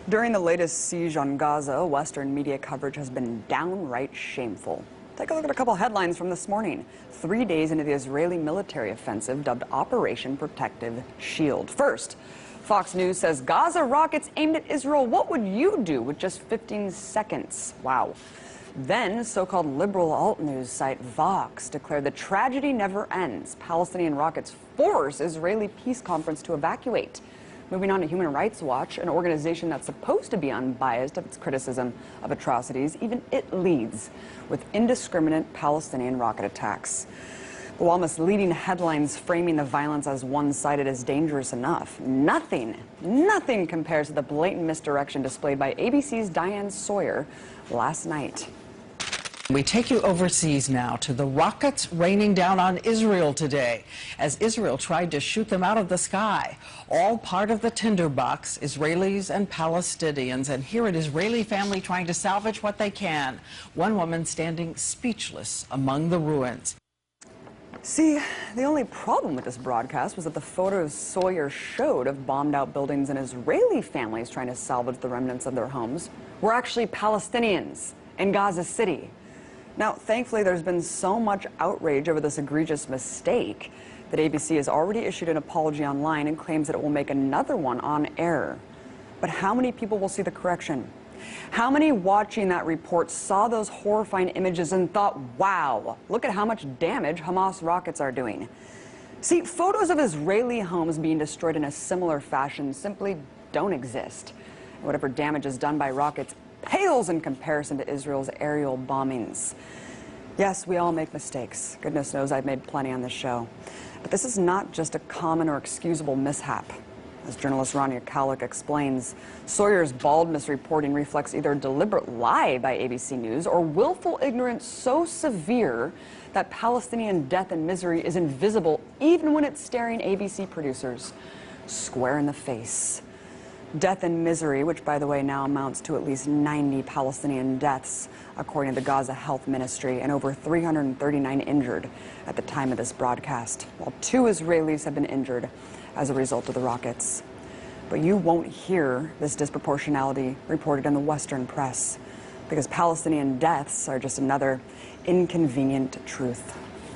During the latest siege on Gaza, Western media coverage has been downright shameful. Take a look at a couple headlines from this morning. 3 days into the Israeli military offensive dubbed Operation Protective Shield. First, Fox News says Gaza rockets aimed at Israel. What would you do with just 15 seconds? Wow. Then, so-called liberal alt-news site Vox declared the tragedy never ends. Palestinian rockets force Israeli peace conference to evacuate. Moving on to Human Rights Watch, an organization that's supposed to be unbiased of its criticism of atrocities, even it leads with indiscriminate Palestinian rocket attacks. But while misleading headlines framing the violence as one-sided is dangerous enough, nothing compares to the blatant misdirection displayed by ABC's Diane Sawyer last night. We take you overseas now to the rockets raining down on Israel today as Israel tried to shoot them out of the sky. All part of the tinderbox, Israelis and Palestinians, and here an Israeli family trying to salvage what they can. One woman standing speechless among the ruins. See, the only problem with this broadcast was that the photos Sawyer showed of bombed out buildings and Israeli families trying to salvage the remnants of their homes were actually Palestinians in Gaza City. Now, thankfully, there's been so much outrage over this egregious mistake that ABC has already issued an apology online and claims that it will make another one on air. But how many people will see the correction? How many watching that report saw those horrifying images and thought, wow, look at how much damage Hamas rockets are doing? See, photos of Israeli homes being destroyed in a similar fashion simply don't exist. And whatever damage is done by rockets pales in comparison to Israel's aerial bombings. Yes, we all make mistakes. Goodness knows I've made plenty on this show. But this is not just a common or excusable mishap. As journalist Rania Kalik explains, Sawyer's bald misreporting reflects either a deliberate lie by ABC News or willful ignorance so severe that Palestinian death and misery is invisible even when it's staring ABC producers square in the face. Death and misery, which, by the way, now amounts to at least 90 Palestinian deaths, according to the Gaza Health Ministry, and over 339 injured at the time of this broadcast, while 2 Israelis have been injured as a result of the rockets. But you won't hear this disproportionality reported in the Western press, because Palestinian deaths are just another inconvenient truth.